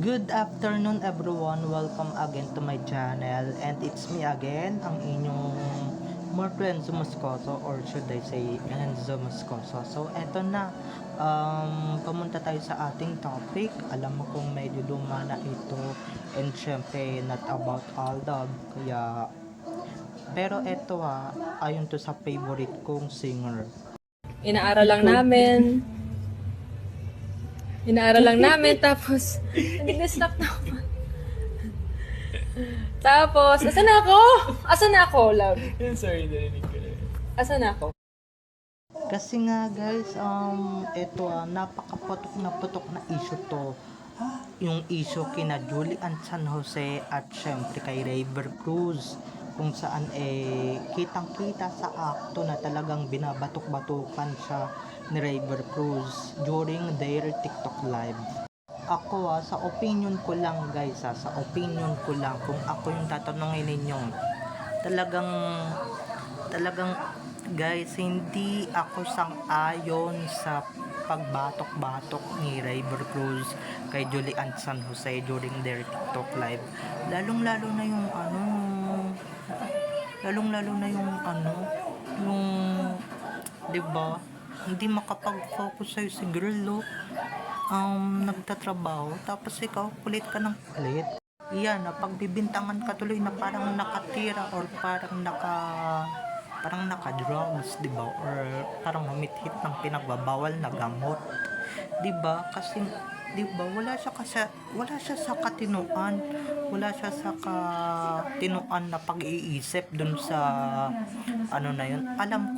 Good afternoon everyone, welcome again to my channel and it's me again, ang inyong Enzo Moscoso or should I say Enzo Moscoso. So eto na, pumunta tayo sa ating topic. Alam mo kung medyo luma na ito and syempre not about Aldab, kaya pero eto ayon to sa favorite kong singer. Inaaral lang namin, tapos, nag-stop na ako. Tapos, asan na ako, love? Sorry, narinig ko na. Asan na ako? Kasi nga guys, eto napakaputok na issue to. Yung issue kina Julian San Jose at syempre kay River Cruz, kung saan kitang-kita sa akto na talagang binabatok-batukan siya ni River Cruz during their TikTok live. Ako sa opinion ko lang guys, sa opinion ko lang, kung ako yung tatanungin ninyo, talagang guys, hindi ako sang-ayon sa pagbatok-batok ni River Cruz kay Julian San Jose during their TikTok live. Lalong-lalo na yung yung 'di ba? Hindi makapag-focus sa'yo si girl, nagtatrabaho, tapos ikaw kulit ka ng kulit. Iyan, pagbibintangan ka tuloy na parang nakatira or parang naka-drugs, 'di ba? Or parang humit-hit ng pinagbabawal na gamot. 'Di ba? Kasi 'di ba, wala siya sa katinuan. Wala siya sa katinuan na pag-iisip dun sa na yun. Alam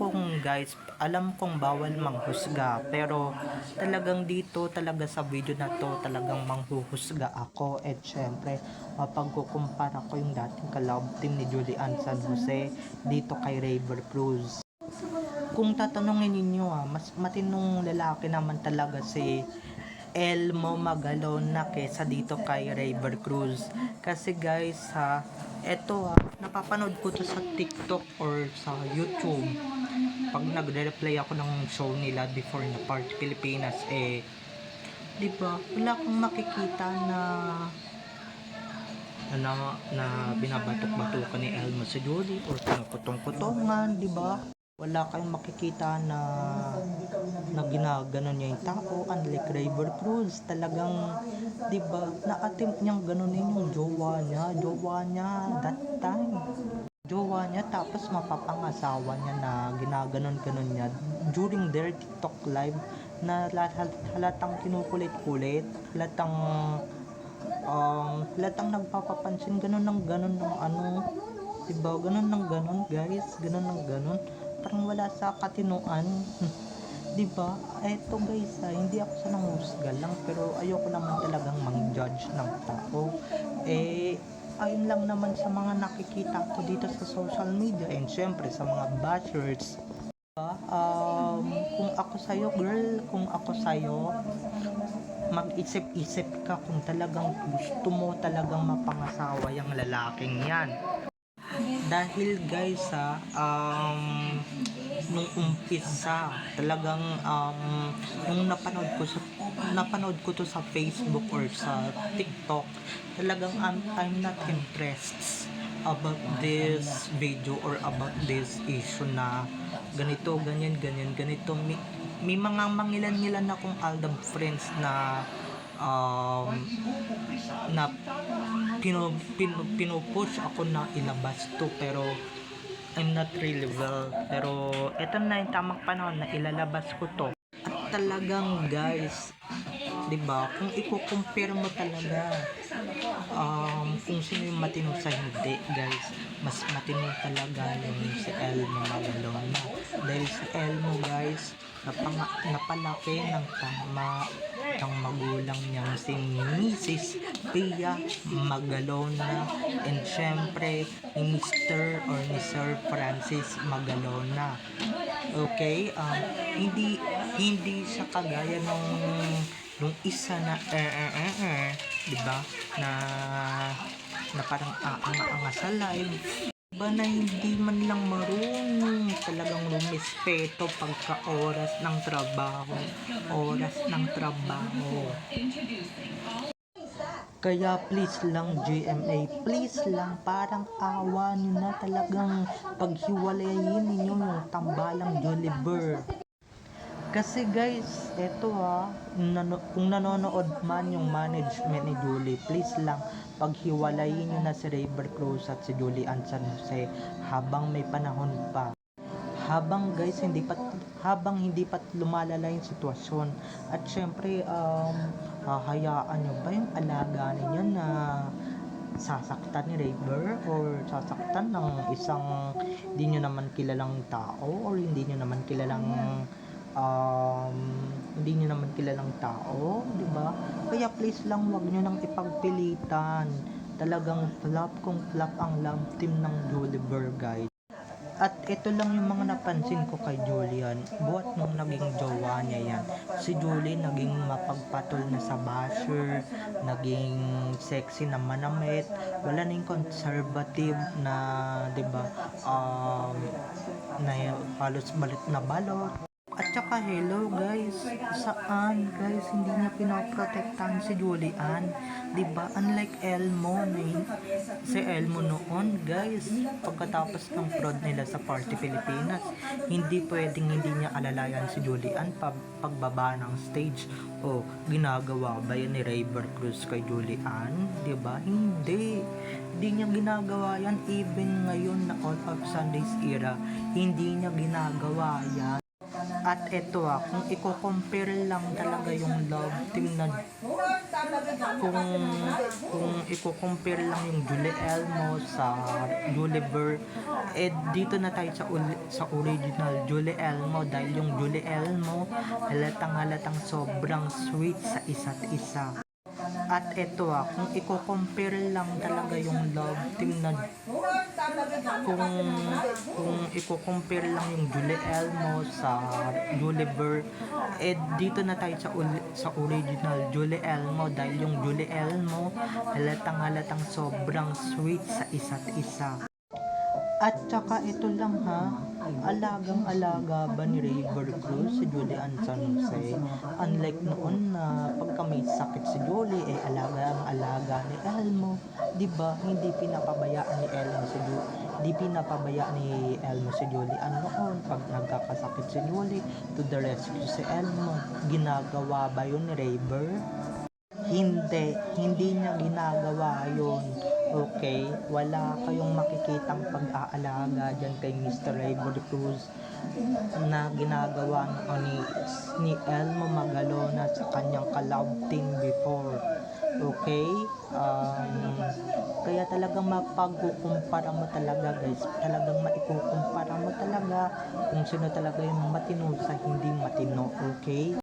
kong bawal manghusga, pero talagang dito talaga sa video na to talagang manghuhusga ako. At syempre mapagkukumpara ko yung dating ka-love team ni Julian San Jose dito kay River Cruz. Kung tatanungin ninyo mas matinong lalaki naman talaga si Elmo Magalona kesa dito kay River Cruz. Kasi guys eto napapanood ko to sa TikTok or sa YouTube. Pag nagre-replay ako ng show nila before na Part Pilipinas, di ba, wala kang makikita na binabatok-batukan ni Elmo si Julie or pinuputong-putongan, di ba? Wala kayong makikita na ginaganon niya yung tao. Unlike River Cruz, talagang 'di ba, na-attempt niyang ganunin yung jowa niya that time. Jowa niya, tapos mapapangasawa niya na ginaganon niya during their TikTok live, na halatang kinukulit-kulit, halatang nagpapapansin, ganon ng 'di ba, ganon guys, parang wala sa katinuan. 'Di ba? Eto guys, hindi ako sa nanghusga lang, pero ayoko naman talagang mang-judge ng tao. Ayun lang naman sa mga nakikita ko dito sa social media and syempre sa mga bashers. Diba? Kung ako sa'yo girl, mag-isip-isip ka kung talagang gusto mo talagang mapangasawa yung lalaking yan. Dahil guys nung umpisa talagang nung napanood ko to sa Facebook or sa TikTok, talagang I'm not impressed about this video or about this issue na ganito, ganito. May mga mangilan-ngilan akong Aldab friends na pinupush ako na ilabas to, pero I'm not really well. Pero eto na yung tamang panahon na ilalabas ko to. At talagang guys, 'di ba, kung i-compare mo talaga kung sino yung matino sa hindi guys, mas matino talaga yung si Elmo Magalona. Dahil si Elmo guys, napalaki ng tama ng magulang niyang si Mrs. Pia Magalona and syempre ni Mr. or ni Sir Francis Magalona. Okay, hindi siya kagaya nung isa na di ba, na parang aanga sa live, ba, na hindi man lang marunong talagang rumispeto pagka oras ng trabaho. Kaya please lang GMA, please lang, parang awa nyo na talagang paghiwalayin ninyo yung tambalang Jolliver. Kasi guys, eto kung nanonood man yung management ni Julie, please lang, paghiwalayin nyo na si Rayber Cruz at si Julie Ann San Jose habang may panahon pa. Habang hindi pa lumalala yung sitwasyon. At syempre, hahayaan nyo ba yung alaga ninyo na sasaktan ni Rayber or sasaktan ng isang hindi nyo naman kilalang tao or hindi nyo naman kilalang tao, di ba? Kaya please lang, wag nyo nang ipagpilitan. Talagang flop kung flop ang love team ng Jolliver, guys. At ito lang yung mga napansin ko kay Julian. Buhat nung naging jowa niya yan, si Julie naging mapagpatol na sa basher, naging sexy na manamit, wala na yung conservative na, diba, na halos balit na balot. At saka hello guys, saan guys hindi niya pinoprotektahan si Julian, 'di ba? Unlike Elmo, si Elmo noon guys, pagkatapos ng fraud nila sa Party Pilipinas, hindi pwedeng hindi niya alalayan si Julian pagbaba ng stage. O ginagawa ba yan ni Rayber Cruz kay Julian, 'di ba? Hindi niya ginagawa yan. Even ngayon na All of Sundays era, hindi niya ginagawa yan. At eto kung i-compare lang talaga yung love team na kung i-compare lang yung Julie Elmo sa Jolliver, dito na tayo sa original Julie Elmo, dahil yung Julie Elmo halatang sobrang sweet sa isa't isa. At eto kung i-compare lang talaga yung love team na kung i-compare lang yung Julie Elmo sa Jolliver, dito na tayo sa original Julie Elmo, dahil yung Julie Elmo halatang sobrang sweet sa isa't isa. At saka ito lang alagang-alaga ba ni Rayber Cruz si Julie Ann San Jose? Unlike noon na pagka may sakit si Julie, alaga ni Elmo, di ba? Hindi pinapabayaan ni Elmo si Julie Ann noon. Pag nagkakasakit si Julie, to the rescue si Elmo. Ginagawa ba yun ni Rayber? Hindi niya ginagawa yun. Okay, wala kayong makikitang pag-aalaga dyan kay Mr. Rayber Cruz na ginagawa ni Elmo Magalona sa kanyang ka-love team before. Okay, kaya talagang mapagkukumpara mo talaga guys, talagang maikukumpara mo talaga kung sino talaga yung matino sa hindi matino. Okay.